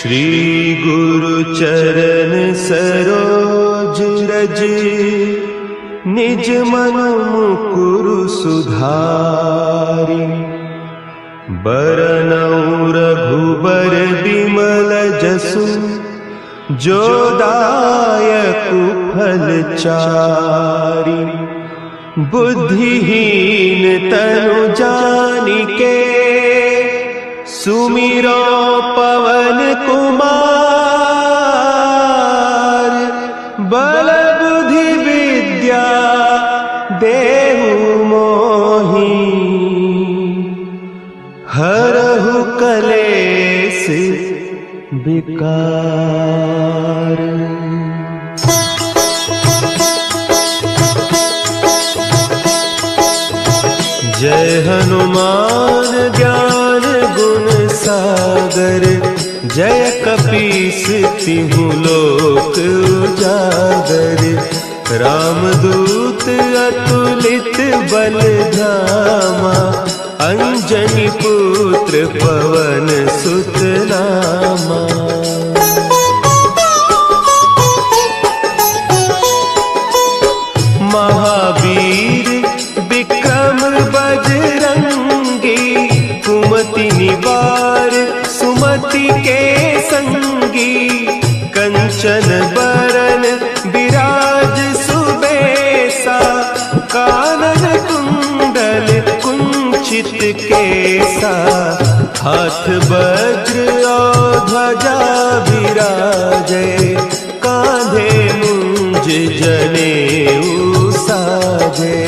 श्री गुरु चरण सरोज रज, निज मन मुकुरु सुधारि। बरनउँ रघुबर बिमल जसु, जो दायकु फल चारि। बुद्धिहीन तनु जानिके, सुमिरो पवन कुमार। बल बुद्धि विद्या देहु मोहि, हरहु कलेस विकार। जय हनुमान ज्ञान गुण सागर, जय कपीस तिहु लोक उजागर। रामदूत अतुलित बल धामा, अंजनी पुत्र पवन सुत नामा। महावीर विक्रम बजरंगी, कुमति निवार सुमति के संगी। कंचन बरन विराज सुबेसा, कानन कुंडल कुंचित केसा। हाथ वज्र और ध्वजा विराजे, कांधे मुंज जनेऊ साजे।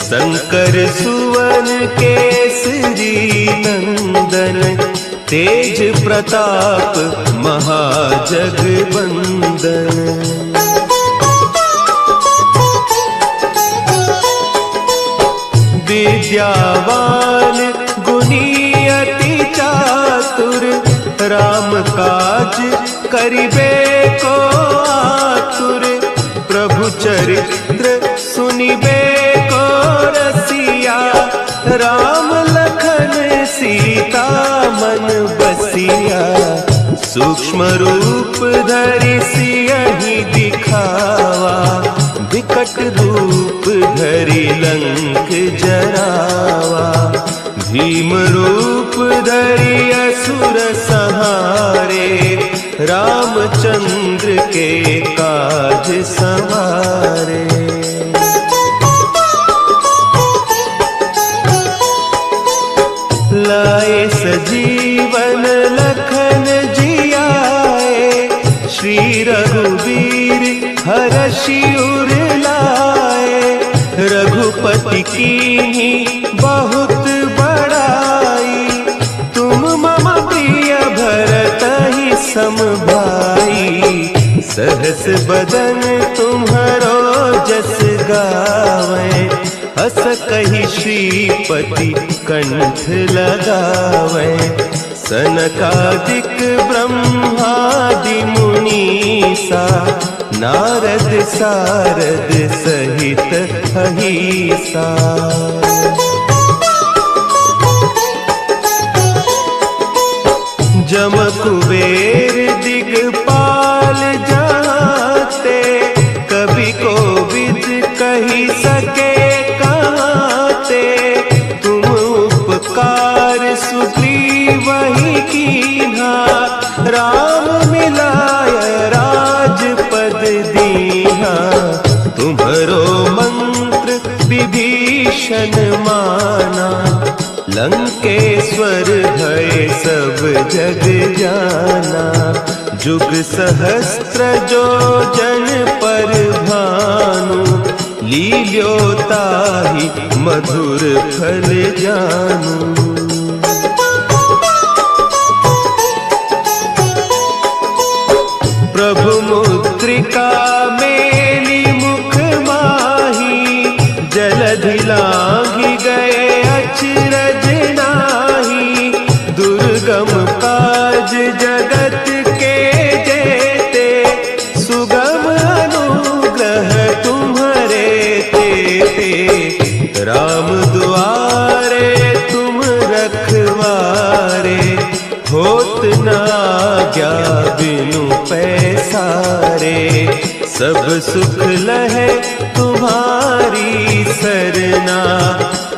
शंकर सुवन केसरी नंदन, तेज प्रताप महाजगवंदन। विद्यावान गुणी अति चातुर, राम काज करिबे को आतुर। प्रभु चरित्र सुनिबे को रसिया, राम लखन सीता मन बसिया। सूक्ष्म रूप धरि सियहि दिखावा, विकट रूप धरि लंक जरावा। भीम रूप धरि असुर संहारे, रामचंद्र के काज संवारे। लाए सजीवन लखन जियाए, श्री रघुवीर हरषि उर लाए। रघुपति कीन्ही बहुत बड़ाई, तुम मम प्रिय भरतहि सम भाई। सहस बदन तुम्हरो जस गावें, हस कहि श्रीपति कंठ लगावें। सनकादिक ब्रह्मादि मुनीसा, नारद सारद सहित अहीसा। जम कुबेर दिगपाल जाते, कवि कोविद कहि सके कहते। तुम उपकार सुग्रीवहि कीन्हा, राम मिलाय राजपद दीन्हा। तुम्हरो मंत्र विभीषण माना, लंकेश्वर भय सब जग जाना। जुग सहस्त्र जो जन पर भानु, लील्योताहि मधुर फल जानू। प्रभु मुद्रिका मेली मुख माही, जलधि लांघि गए अचरज नाही। दुर्गम काज जगत के जेते, सुगम अनुग्रह तुम्हरे तेते। राम दुआरे तुम रखवारे, होत न आज्ञा बिनु पैसारे, सब सुख लहे तुम्हारी सरना,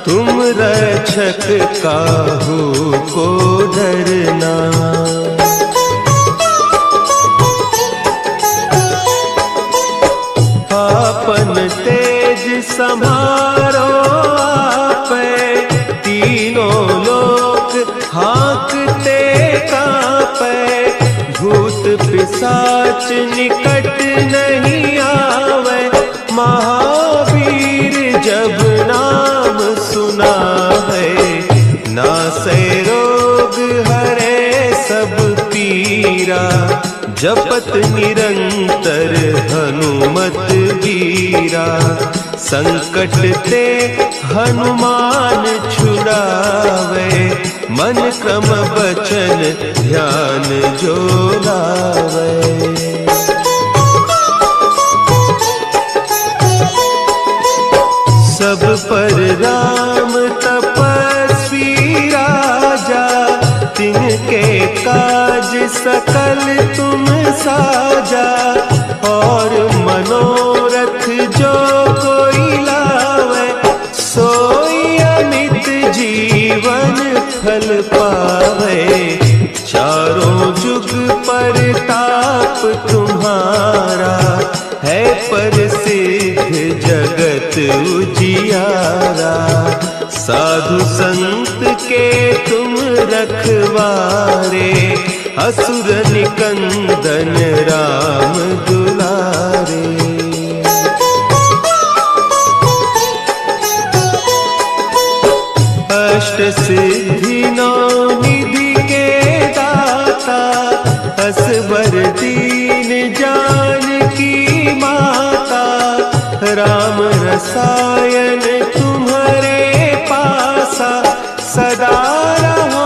तुम रक्षक काहू को डरना। आपन तेज सम्हारो आपै, तीनों लोक हाँकते कांपै, भूत पिशाच निकट नहीं आवे, महावीर जब नाम सुना है, नासै रोग हरे सब पीरा, जपत निरंतर हनुमत वीरा, संकट ते हनुमान छुड़ावे, मन क्रम बचन ध्यान जो लावे। सब पर राम तपस्वी राजा, तिनके काज सकल तुम साजा, और मनोरथ जो कोई लावे, सोई अमित जीवन फल पावे, चारों जुग परताप तुम्हारा, है प्रसिद्ध जगत उजियारा, साधु संत के तुम रखवारे, असुर निकंदन राम दुलारे। अष्ट सिद्धि नौ निधि के दाता, असवर दीन जानकी माता, राम रसायन तुम्हारे पासा, सदा रहो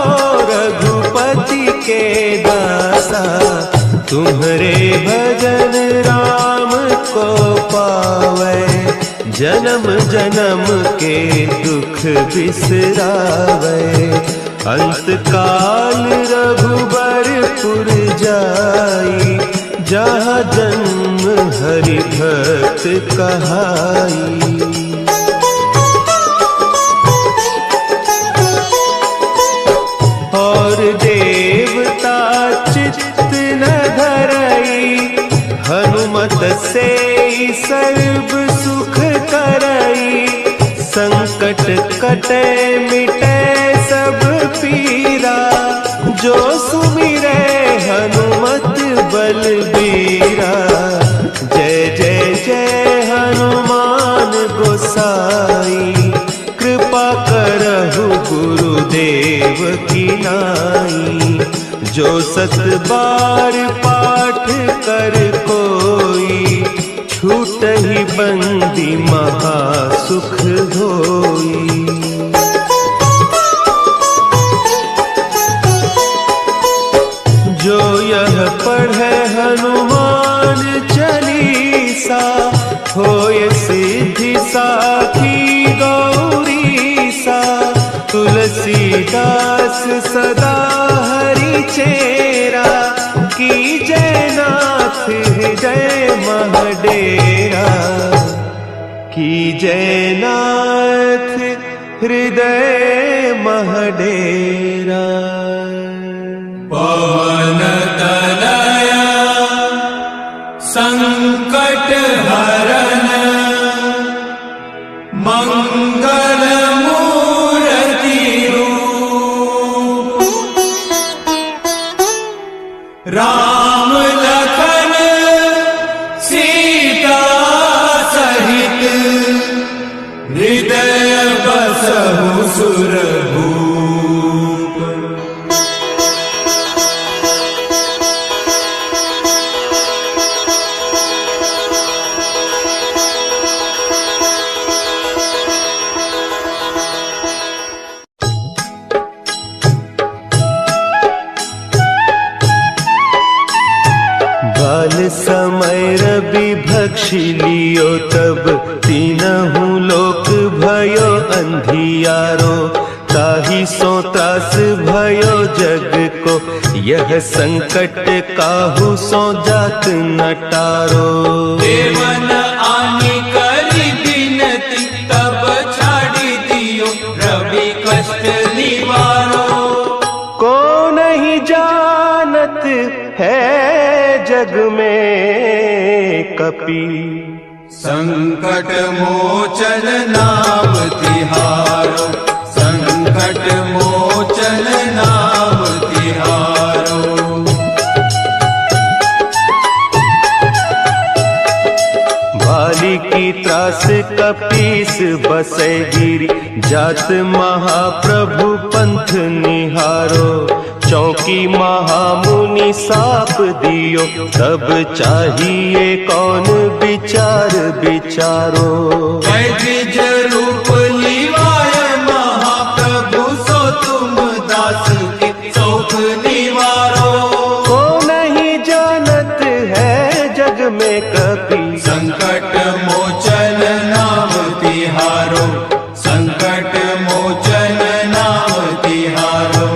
रघुपति के दासा, तुम्हारे भजन राम को पावे, जन्म जन्म के दुख बिसरावे, अंत काल रघुबरपुर जाई, जहाँ जन्म हरि भक्त कहाई। और देवता चित्त न धरई, हनुमत से सर्व सुख करई, संकट कटे मिटे सब पीरा, जो सुमिरे हनुमत बलबीरा, जय जय जय हनुमान गोसाई, कृपा करहु गुरुदेव की नाई, जो सत बार पाठ कर कोई, छूटहि बंदी महा सुख होई। जो यह पढ़े हनुमान चालीसा, होय सिद्धि साखी गौरीसा, तुलसीदास सदा हरि चेरा, की जय नाथ हृदय महडेरा, की जय नाथ हृदय महडेरा। पवन तनया संकट हरन, मंगल मूर्ति रूप, राम लखन सीता सहित, हृदय बसहु सुरभूप। समय रवि भक्षी लियो, तब तीनहु लोक भयो अंधियारो, ताहि ताहि सो त्रास भयो जग को, यह संकट काहू सो जात न टारो। देवन आनी करी बिनती, तब छाड़ी दियो रवि कष्ट निवारो। को नहीं जानत है जग में कपि, संकट मोचन नाम तिहारो, संकट मोचन नाम तिहारो। भाली की त्रास कपीस बसै गिरी, जात महाप्रभु पंथ निहारो। चौकी महामुनि साप दियो, तब चाहिए कौन विचार विचारो। द्विज रूप लिवाय महाप्रभु, सो तुम दास के शोक निवारो। को नहीं जानत है जग में कपि, संकट मोचन नाम तिहारो, संकट मोचन नाम तिहारो।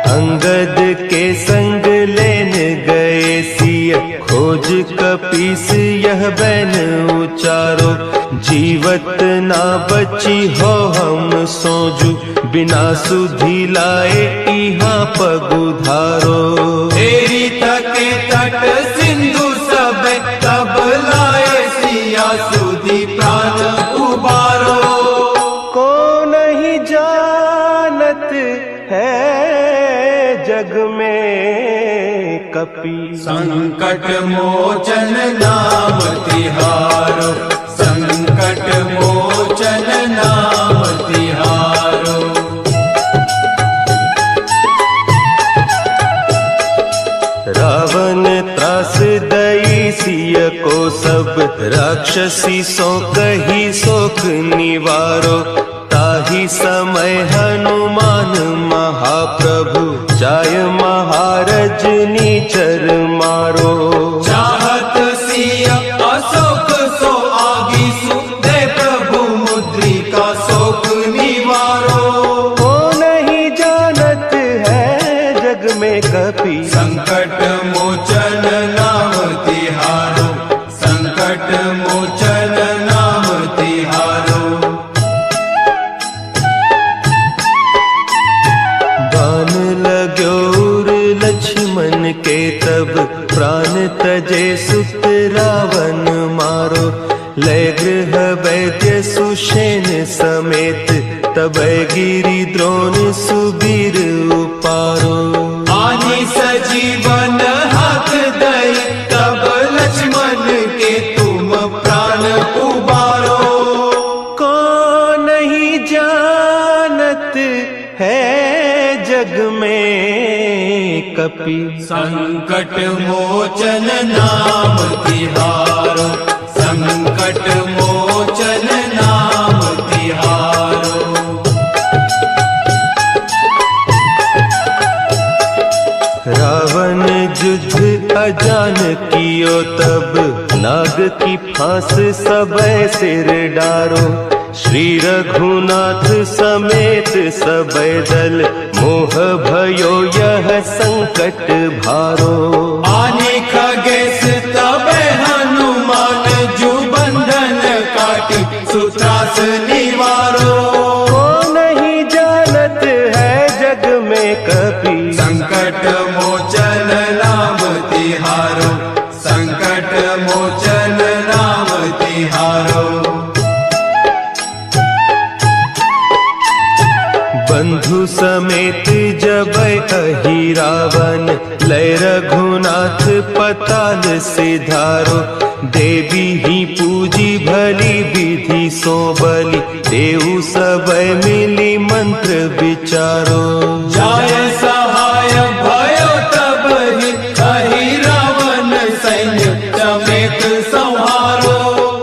अंगद के संग लेन गए सिय, खोज कपीस यह बैन उचारो। जीवत ना बची हो हम सोजू, बिना सुधि लाए इहाँ पगुधारो। तेरी तके तट सिंधु सब, तब लाए सिया सुधि प्राण उबारो। को नहीं जानत है जग में कपि, संकट मोचन नाम तिहारो, संकट मोचन नाम तिहारो। रावण त्रास दई सिय को सब, राक्षसी सो कही शोक निवारो। ताहि समय हनुमान महाप्रभु, जाय महारज नीचर मारो। चाहत सिया अशोक सो आगीसु, दे प्रभु मुद्रिका शोक निवारो। को नहीं जानत है जग में कपि, संकट मोचन नाम तिहारो, संकट मोचन नाम तिहारो। बान लाग्योर लक्ष्मण के तब, प्राण तजे सुत रावण मारो। लय गृह वैद्य सुषेण समेत, तब गिरि द्रोण सुबीर उपारो। आनी सजीवन हाथ दई, तब लक्ष्मण के तुम प्राण उबारो। को नहीं जानत है जग में कपि, संकट मोचन नाम तिहारो, संकट मोचन नाम तिहारो। रावण युद्ध अजान कियो तब, नाग की फांस सबय सिर डारो। श्री रघुनाथ समेत सबय दल, मोह भयो यह संकट भारो। आने खगेश तब हनुमान, जु बंधन काटी सुत्रास निवारो। को नहीं जानत है जग में कपि, संकट मोचन नाम तिहारो, संकट मोचन नाम तिहारो। बंधु समेत जबै अहि रावण, लय रघुनाथ पताल सिधारो। देवी ही पूजी भली विधि सो बलि, देहु सबय मिली मंत्र विचारो। जाय सहाय भयो तब ही, अहि रावण सैन्य समेत संहारो।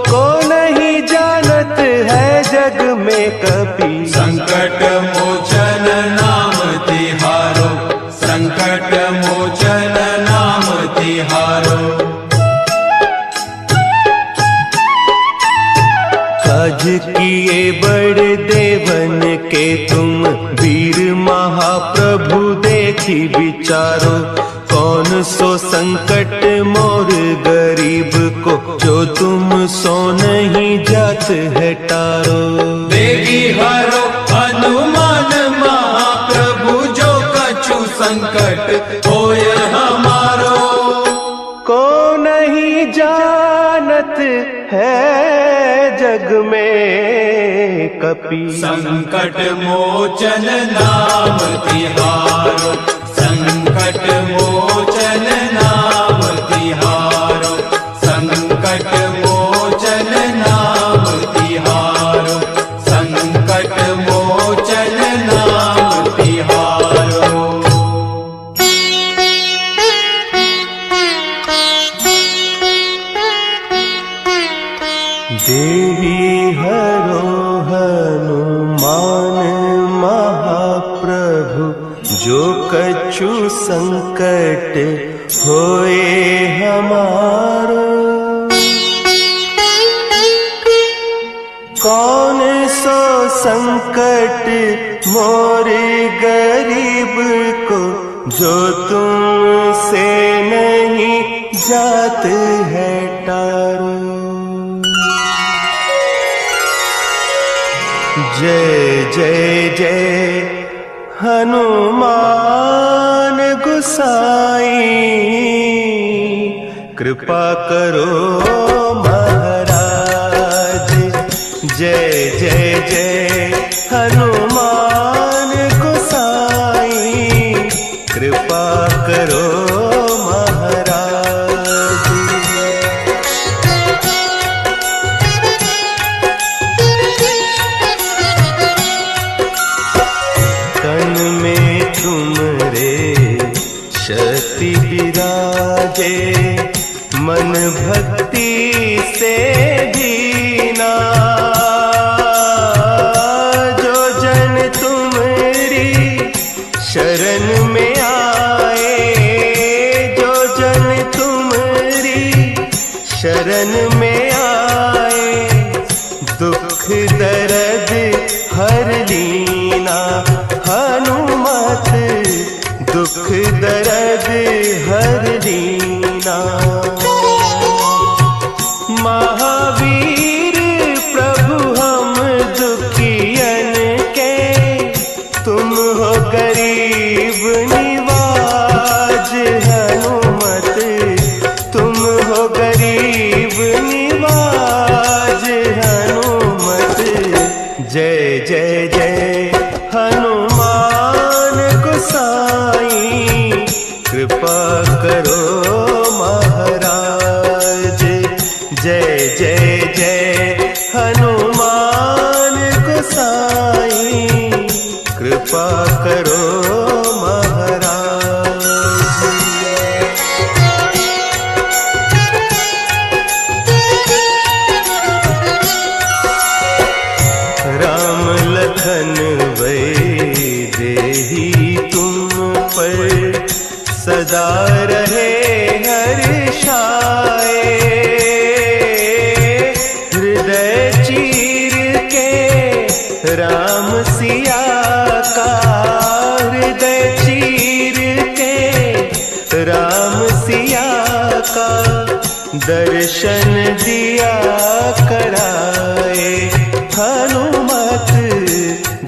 को नहीं जानत है जग में कपि, संकट मोचन नाम तिहारो, संकट मोचन नाम तिहारो। काज तुम वीर महाप्रभु देखी विचारो, कौन सो संकट मोर गरीब को, जो तुम सो नहीं जात है टारो। बेगी हरो हनुमान महाप्रभु, जो कछु संकट होय हमारो। को नहीं जानत है जग में कपि, संकट मोचन नाम तिहारो, संकट मोचन नाम तिहारो, संकट मोचन नाम तिहारो, संकट मोचन नाम तिहारो। देवी हरो हनुमान महाप्रभु, जो कछु संकट होए हमारो। कौन सो संकट मोरे गरीब को, जो तुम से नहीं जात है टारो। जय जय जय हनुमान गुसाई, कृपा करो महाराज। जय जय जय हनुमान गुसाई, कृपा करो महाराज। तन में तुमरे शक्ति विराजे, मन भक्ति से दीना। जो जन तुमरी शरण में आए, जो जन तुमरी शरण में आए, दुख दर्द हर लीना। हनुमत दुख दर्द हर लीना। महावीर प्रभु हम दुखियन के, तुम हो गरीब निवाज। हनुमत तुम हो गरीब निवाज। हनुमत जय जय जय हनुमान गोसाई, कृपा करो महाराज। जय जय जय हनुमान गोसाई, कृपा करो महाराज। राम लखन वैदेही तुम पर सदा रहे हर्षाए। हृदय चीर के राम सिया का, हृदय चीर के राम सिया का, दर्शन दिया कराए। हनुमत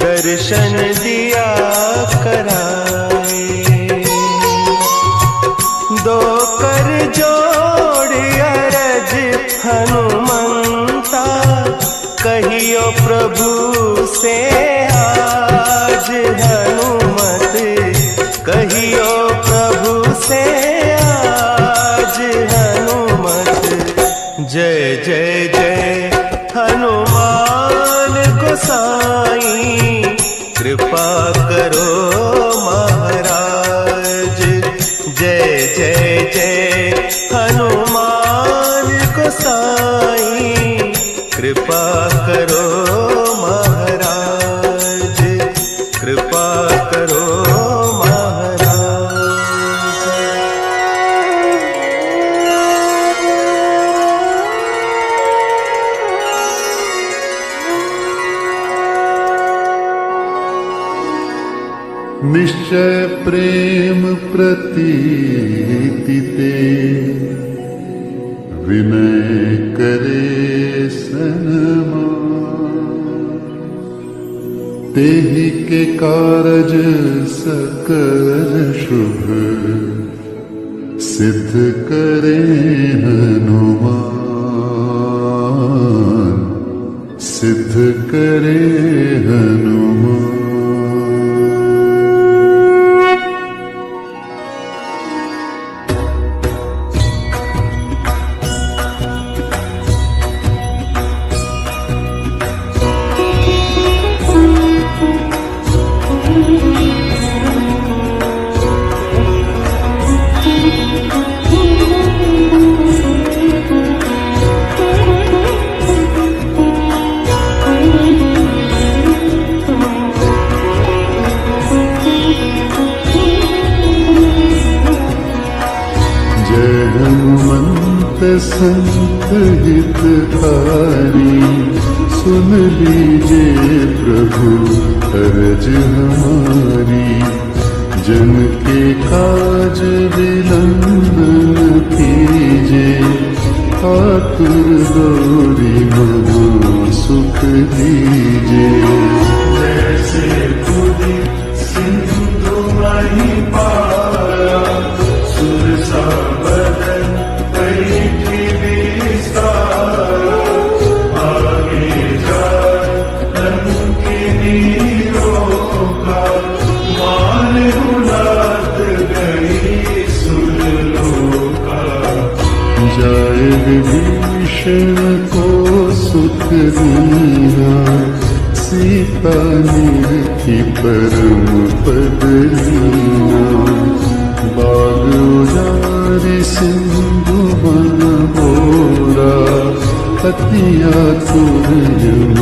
दर्शन दिया कराए। दो कर जोड़ अरज हनुमंता, कहियो प्रभु से आज। हनुमत कहियो प्रभु से आज। हनुमत जय जय जय हनुमान गोसाई, कृपा करो महाराज। जय जय जय हनुमान गोसाई, कृपा करो महाराज। कृपा करो महाराज। निश्चय प्रेम प्रतीति ते विनय करे सनमान। तेहि के कारज सकल शुभ सिद्ध करे हनुमान, सिद्ध करे हनुमान। संत हितकारी सुन लीजिए प्रभु अर्ज हमारी। जन के काज विलंब न कीजिए, आतुर गौरी मनो सुख दीजिए। जैसे खुदी सिंधु माही पारा, सुर सा बदन बैठी विस्तारा। आगे जाए लंकिनी रोका, मान उलाद गई सुरलोका। जाए विभीषण को सुख दीना, सीता निरखी परम पद लीना। बाग उजारि सिंधु वन बोरा, अति आतुर जन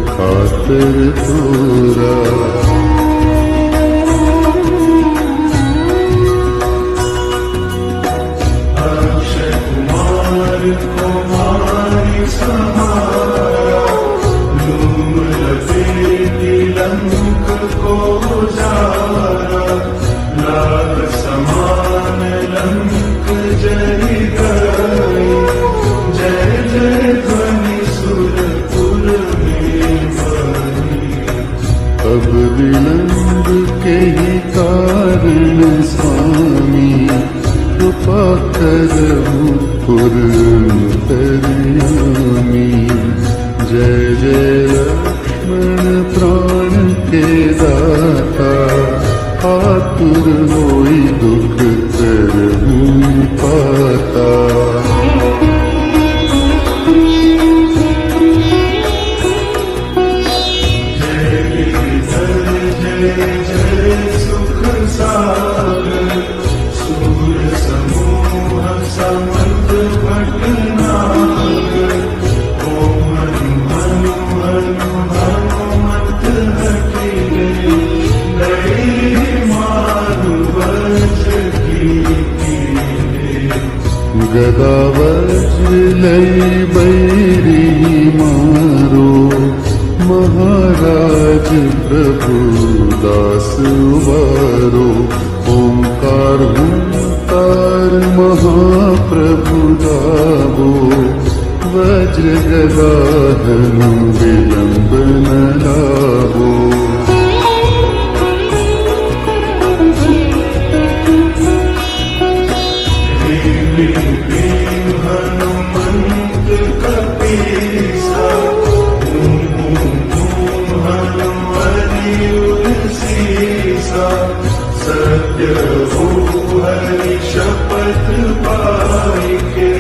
खातर तोरा। अक्षय कुमार कुमारी समारा, लूम लपेटी लंक को जारा। लाल समान लंक जरी गई, जय जय ध्वनि सुरपुर में बनी। अब विलंब के ही कारण स्वामी, कृपा करहु पुरंतर्यामी। जय जय लक्ष्मण प्राण के दाता, आतुर होई दुख करहु पाता। जय गिरिधर जय जय सुख सागर, सूर समूह समर्थ भटनागर। ओम हनु हनु हनु हनुमत हठिले, गदा वज्र लई बैरी मारो। महाराज प्रभु दास उबारो। ओंकार हुंकार महाप्रभु गावो, वज्र गदा धनु विलंब न लावो। हनुमंत कपीसा, सीसा। सत्य हो हरि शपथ पाई के,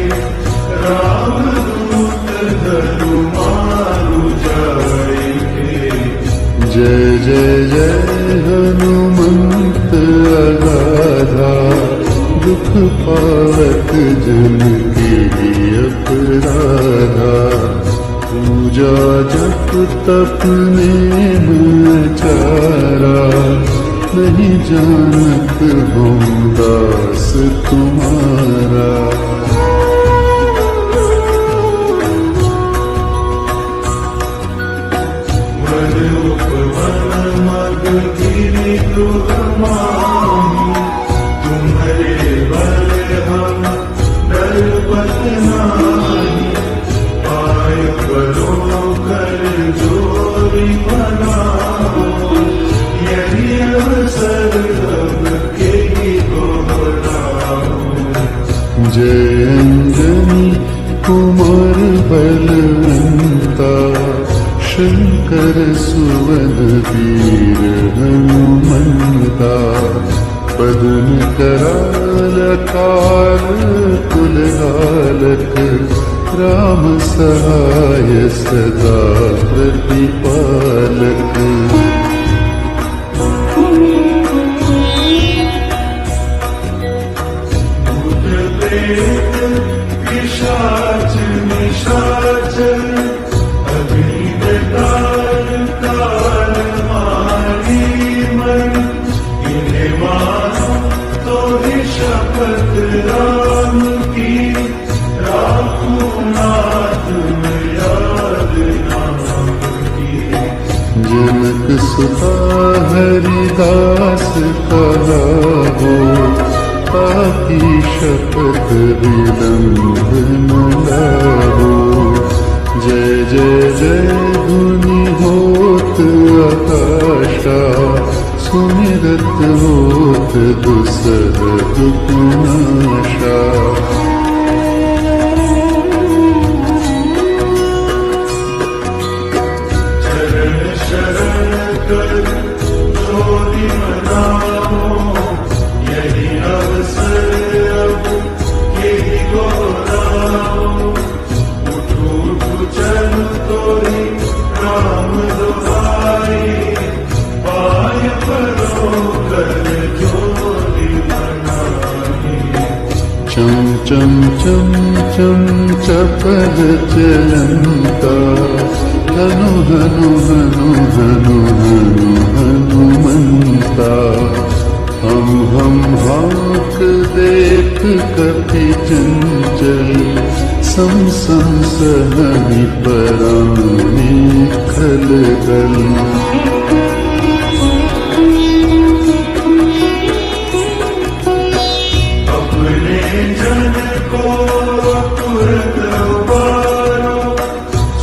राम दूत धरु मारु जाए। जय जय जय हनुमंत अगाधा, दुख पावत जन के अपराधा। पूजा जप तप नेम चारा, नहीं जानत हम दास तुम्हारा। वन उपवन मग गिरि दुर्गमानी तुम्हारे बल हम डरबत नाही पाय परो कर जोरी बनाओ यदि अवसर अब के दोहराओ जय अंजनी कुमार बलवंता शंकर सुवन वीर हनुमंता पदन कराल काल कुलहालक राम सहाय सदा प्रतिपालक भूत प्रेत पिशाच निशाचर अभीत काल काल मारी मन इन्हें मानो तो ही शपथ राम की राखू नाथ में याद नाम की जनक सुता हरिदास कहा हो ताकि शपथ विलंब न लाहो जय जय जय धुनि होत आकाशा सुमिरत होत दुसह दुखनाशा चरण शरण कर जोरी मनाओ यही अवसर अब यही दोहराओ उठो उठो चल तोरी राम दुहाई पाय परो कर जोरी बनाई चम चम चम चम चपल चलंता हनु हनु हनु हनु हनु हनुमंता हम हाक देख कपि चंचल सम सम सहनि परानी खलगल अपने जन को तुरत उबारो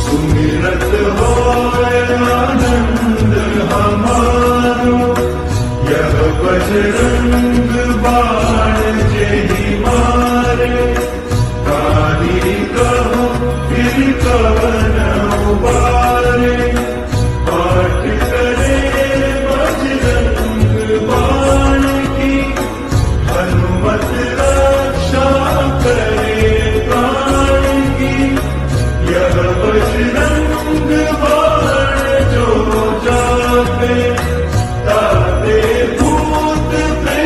सुमिरत होय आनंद हमारो यह बजरंग बाण जेहि मारे काली कहो फिर कवन उबारे पाठ करे बजरंग बाण की हनुमत रक्षा करे प्राण की यह बजरंग बाण जो जापे ताते भूत प्रेत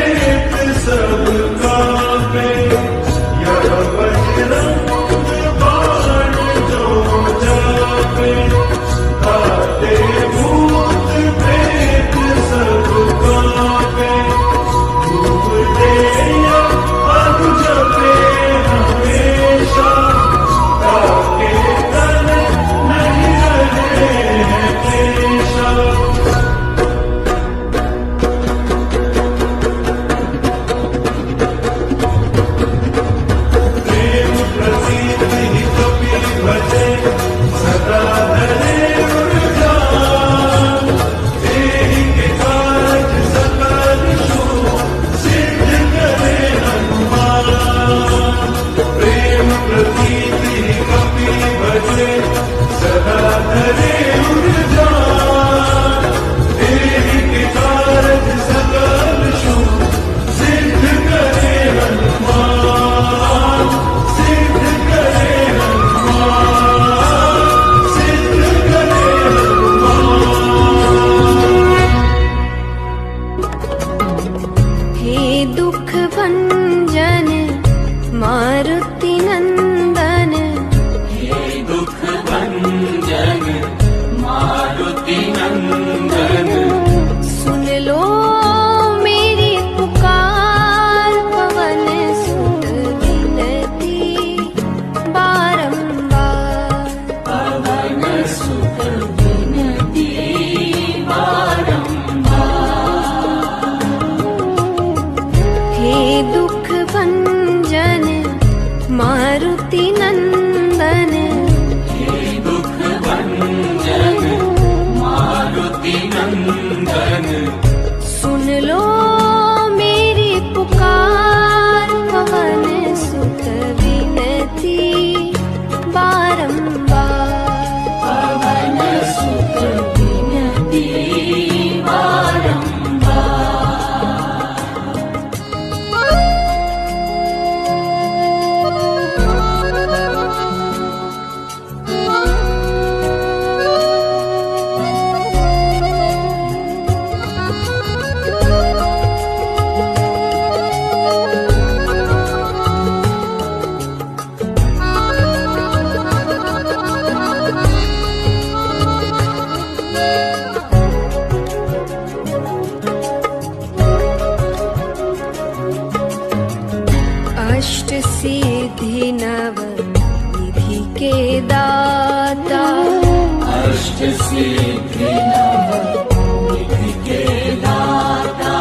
सिद्धि नवनिधि के दाता,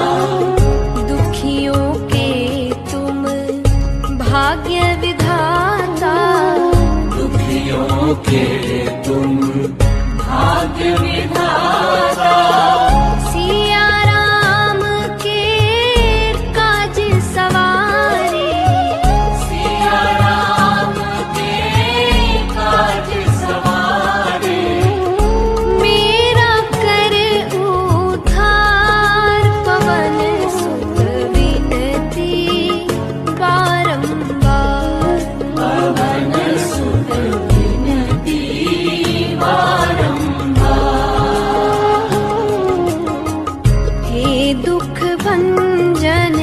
दुखियों के तुम भाग्य विधाता, दुखियों के तुम भाग्य विधाता, सिया राम के काज सवारे, सिया राम के काज सवारे, मेरा कर उद्धार पवन सुत विनती बारंबार, पवन सुत विनती बारंबार। हे दुख भंजन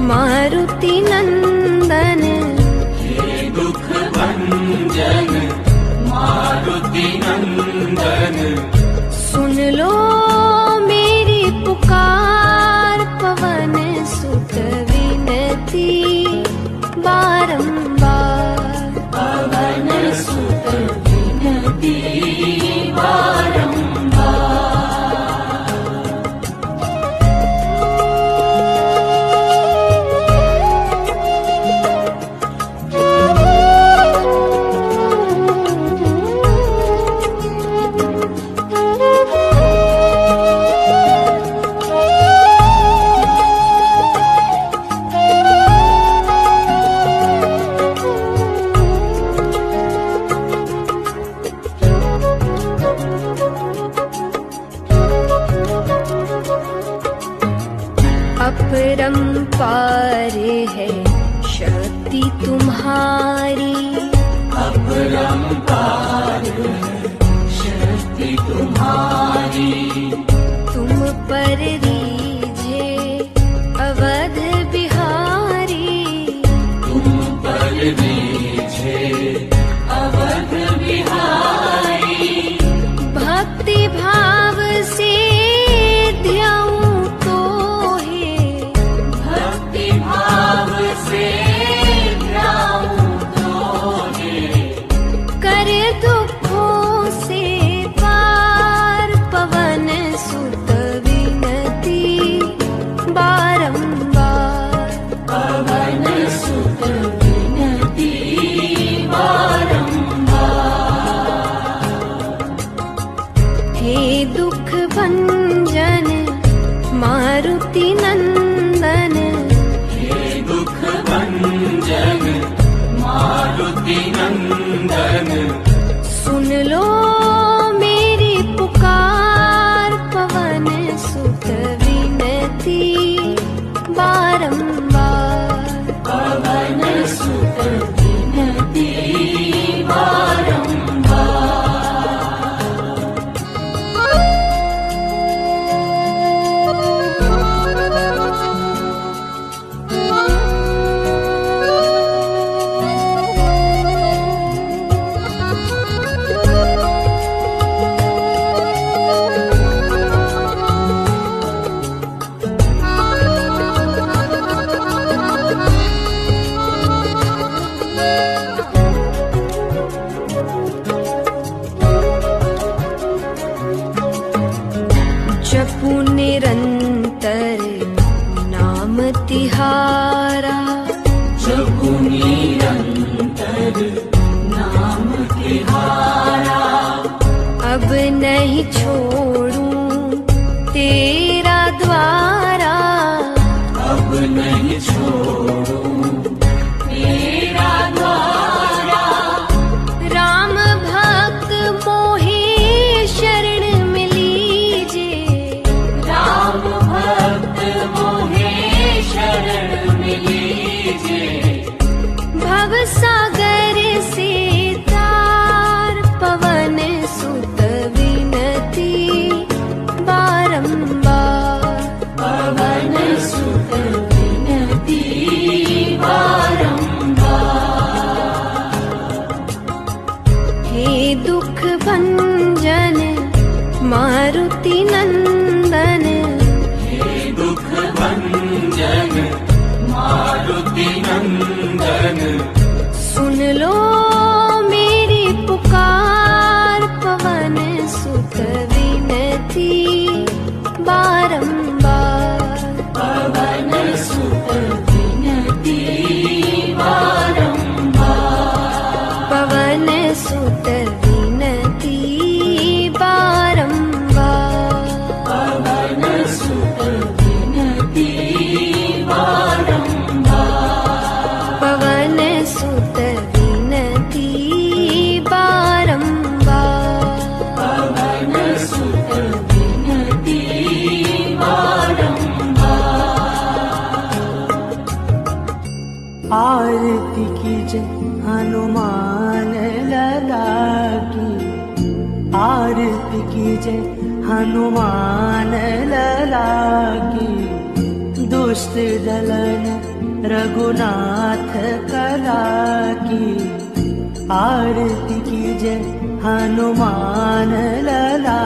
मारुति नंदन, हे दुख भंजन मारुति नंदन, सुन लो मेरी पुकार पवन सुत विनती बारंबार, पवन सुत विनती बारंबार। अपरंपार है शक्ति तुम्हारी, अपरंपार है शक्ति तुम्हारी, तुम पर रीझे अवध बिहारी, तुम पर रीझे अवध बिहारी, भक्ति भाव से ध्याऊं तो है, भक्ति भाव से ध्याऊं तोहे, कर दुखों से पार पवन सुत विनती बारंबार, पवन सुत विनती बारंबार। हे दुख भंजन मारुति नंदन, हे दुख भंजन मारुति नंदन, सुन लो मेरी पुकार पवन सुत विनती बारंबार, पवन सुत विनती बारंबार। हनुमान लला की, दुष्ट दलन रघुनाथ कला की, आरती कीजय हनुमान लला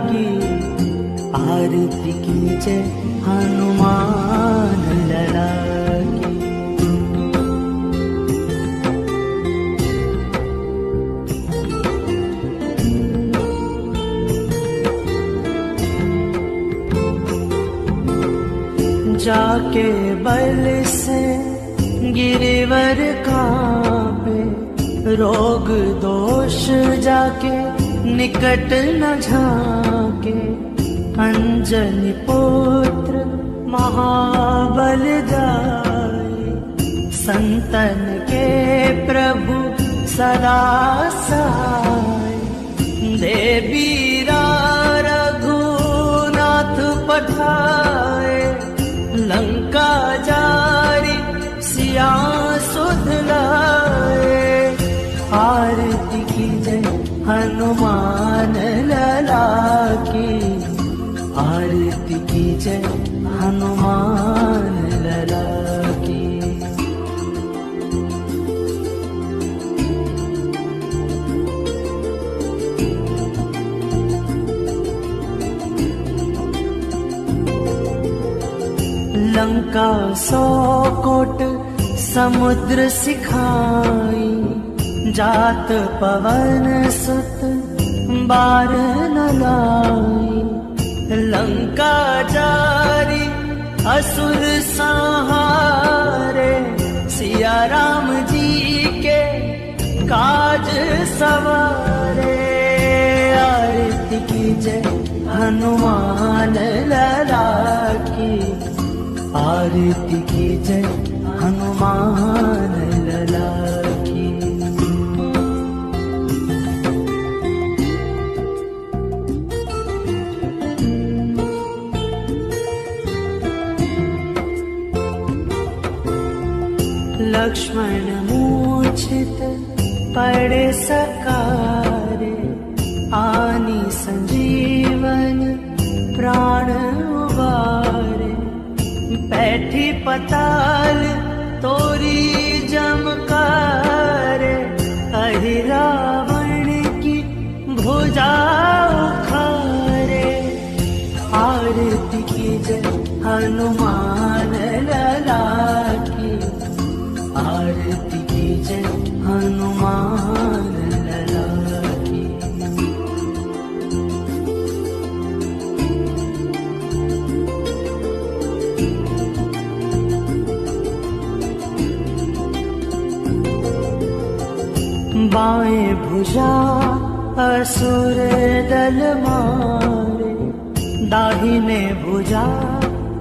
की, आरती कीजय हनुमान लला की। जाके बल से गिरिवर कांपे, रोग दोष जाके निकट न झाके, अंजनी पुत्र महाबल जाए, संतन के प्रभु सदा सहाय, देवी रघुनाथ पठाए, लंका जारी सिया सुध लाए, आरती कीजय हनुमान लला की, आरती कीजय हनुमान लला की। लंका 100 कोट समुद्र सिखाई, जात पवन सुत बार न लाई, लंका जारी असुर संहारे, सिया राम जी के काज सवारे, आरती कीजय हनुमान लला की, आरती कीजय हनुमान लला की। लक्ष्मण मूर्छित पड़े सकारे, आनी संजीवन प्राण उबारे, बैठी पताल तोरी जमकारे, अहि रावण की भुजा उखारे, आरती कीजय हनुमान लला की, आरती कीजय हनुमान लला की। बाएं भुजा असुर दल मारे, दाहिने भुजा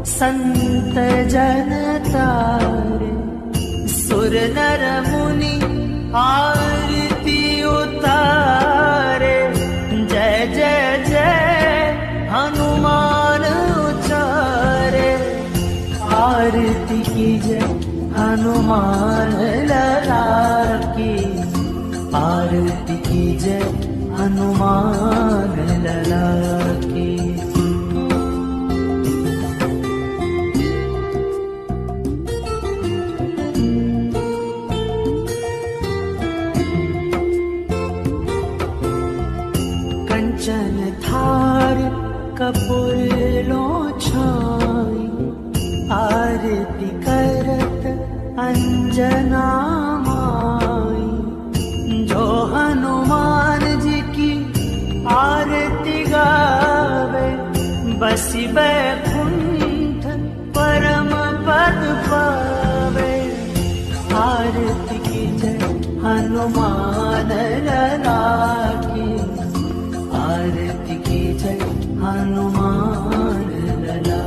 संत जन तारे, सुर नर मुनि आरती उतारे, जय जय जय हनुमान उचारे, आरती कीजय हनुमान लला की, आरती कीजय हनुमान लला की। कंचन थार कपूर लो छाई, आरती करत अंजना माई, जो हनुमान जी की आरती गावे, बसी बैकुंठ परम पद पावे, आरती कीजय हनुमान लला की, आरती कीजय हनुमान लला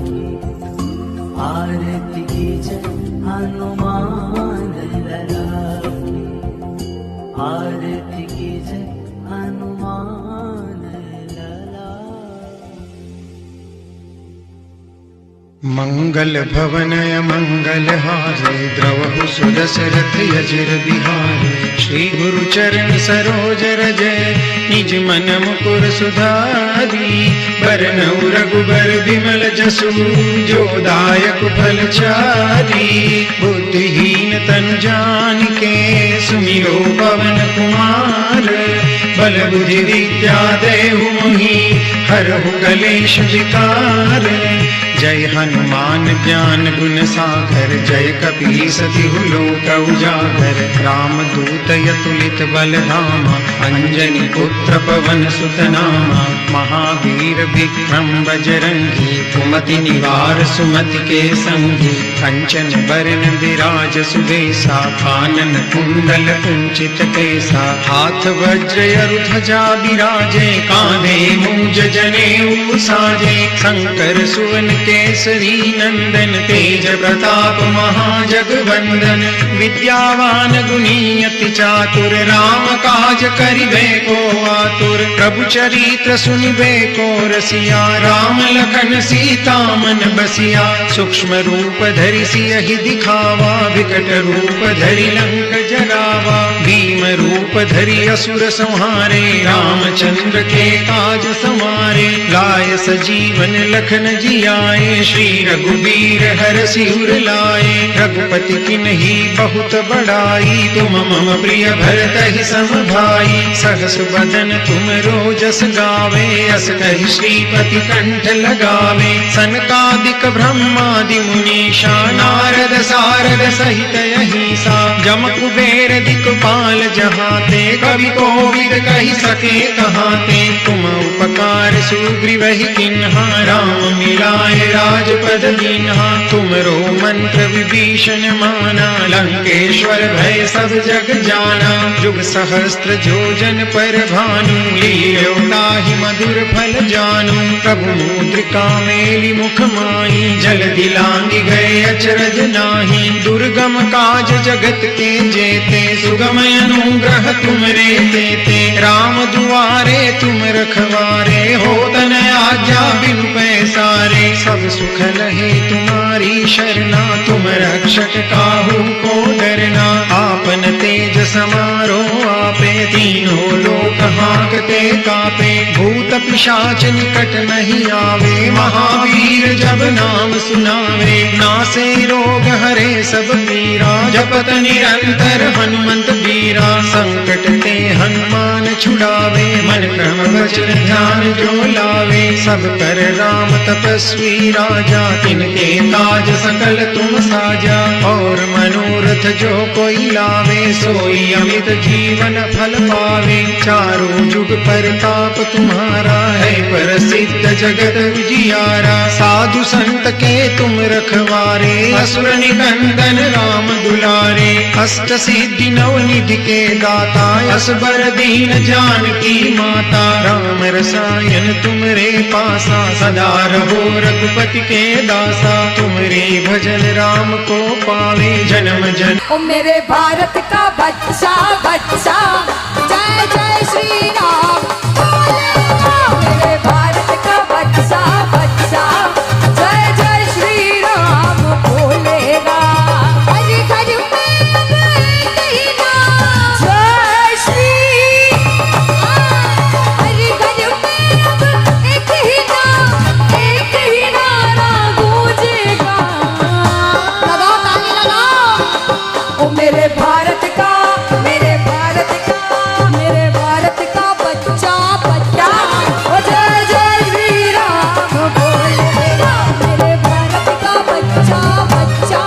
की, आरती कीजय हनुमान लला की, आरती कीजय हनुमान लला। मंगल भवन मंगल हारे, द्रवहु सुदशरथ यजिर बिहारे, श्री गुरु चरण सरोज रज निज मन मुकुर सुधारी बरनउँ रघुबर बिमल जसु जो दायक फल चारी बुद्धिहीन तनु जानिके सुमिरो पवन कुमार बल बुद्धि विद्या देहु मोहि हरहु कलेश विकार जय हनुमान ज्ञान गुण सागर जय कपीस तिहु लोक उजागर रामदूत अतुलित बल धामा अंजनी पुत्र पवन सुत नामा महावीर विक्रम बजरंगी कुमति निवार सुमति के संगी कंचन बरन विराज सुबेसा कानन कुंडल कुंचित केसा हाथ वज्र ध्वजा बिराजे कांधे मूंज जनेऊ साजे शंकर सुवन केसरी नंदन तेज प्रताप महाजगवंदन विद्यावान गुणी अति चातुर राम काज करिबे को आतुर प्रभु चरित्र सुनिबे को रसिया राम लखन सीता मन बसिया सूक्ष्म रूप धरि सियहि दिखावा विकट रूप धरि लंक जरावा भीम रूप धरि असुर संहारे रामचंद्र के काज समारे लाय सजीवन लखन जियाए श्री रघुबीर हरषि उर लाए रघुपति किन्ही बहुत बड़ाई तुम मम प्रिय भरतहि सम भाई सहस बदन तुम रोजस गावे अस कहि श्रीपति कंठ लगावे सनकादिक ब्रह्मादि मुनीषा नारद सारद सहित अहिसा जम कुबेर दिक्पाल जहाते कवि कोविद कहि सके कहाते तुम उपकार सुग्रीवहि किन्हा राम मिलाए राजपद दीन्हा तुमरो मंत्र विभीषण माना लंकेश्वर भय सब जग जाना जुग सहस्त्र जोजन पर भानु लील्यो ताहि मधुर फल जानू प्रभु मुद्रिका मेलि मुख माहि जल दिलांगी गए अचरज नाही दुर्गम काज जगत के जेते सुगम अनुग्रह तुमरे तेते राम दुआरे तुम रखवारे हो तन आज्ञा बिनु पैसारे सब सुख लहे तुम्हारी शरणा तुम रक्षक काहू को डरना आपन तेज समारो आपे तीनों लोक हांकते कापे भूत पिशाच निकट नहीं आवे महावीर जब नाम सुनावे नासे रोग हरे सब पीरा जपत निरंतर हनुमंत बीरा संकट ते हनुमान छुड़ावे मन क्रम वचन ध्यान जो लावे सब कर राम तपस्वी राजा तिनके काज सकल तुम साजा और मनोरथ जो कोई लावे सोई अमित जीवन फल पावे चारों जुग परताप तुम्हारा है प्रसिद्ध जगत उजियारा साधु संत के तुम रखवारे असुर निकंदन राम दुलारे अष्ट सिद्धि नवनिधि के दाता असबर दीन जानकी माता राम रसायन तुमरे पासा सदा रहो रघुपति के दासा तुमरे भजन राम को पावे जन्म जन्म ओ मेरे भारत का बच्चा बच्चा जय जय श्री राम बोलेगा मेरे भारत का बच्चा बच्चा जय जय श्री राम बोलेगा हर घर में अब एक ही नाम जय श्री हर घर में अब एक ही नाम एक ही नारा गूंजेगा लगाओ ताली लगाओ ओ मेरे भारत का मेरे भारत का मेरे भारत का बच्चा बच्चा ओ जय जय श्री राम बोलेगा मेरे भारत का बच्चा बच्चा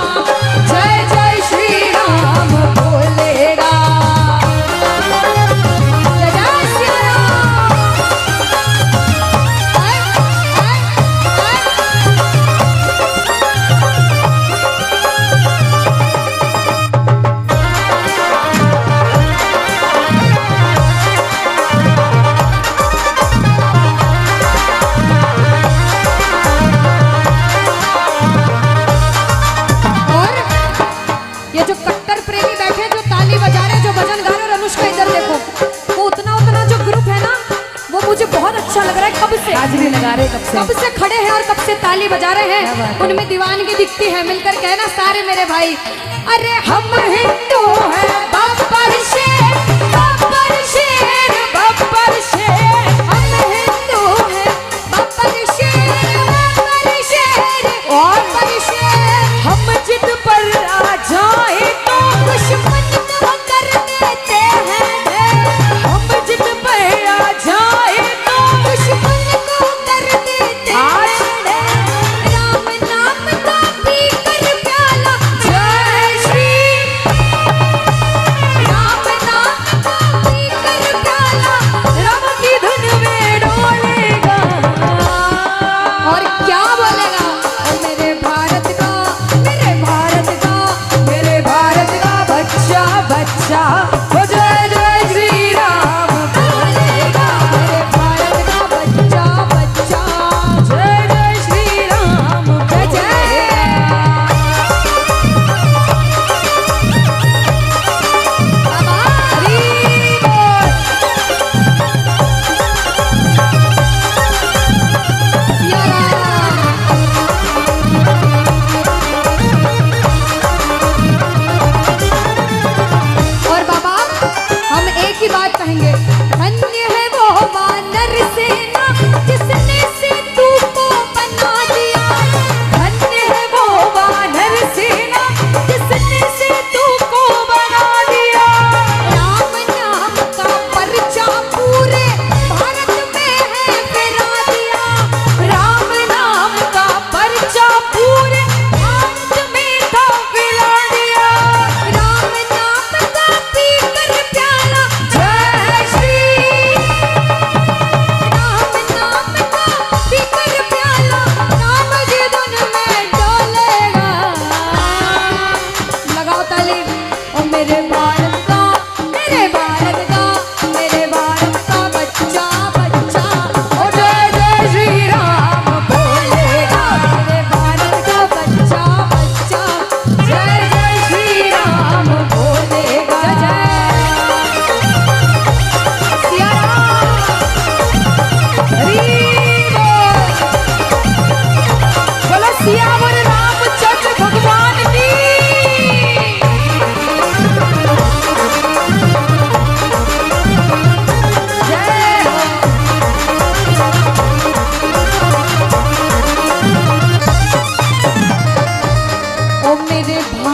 जय जय श्री राम बोलेगा जय जय श्री राम और ये जो कट्टर प्रेमी बैठे जो ताली बजा रहे जो भजन गा रहे और अनुष्का इधर देखो वो उतना जो ग्रुप है ना वो मुझे बहुत अच्छा लग रहा है कब से हाजिरी लगा रहे कब से खड़े हैं और कब से ताली बजा रहे हैं उनमें दीवानगी दिखती है मिलकर कहना सारे मेरे भाई अरे हम हिंदू हैं बब्बर शेर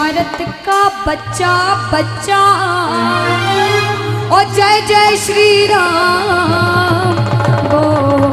भारत का बच्चा बच्चा ओ जय जय श्री राम बोल।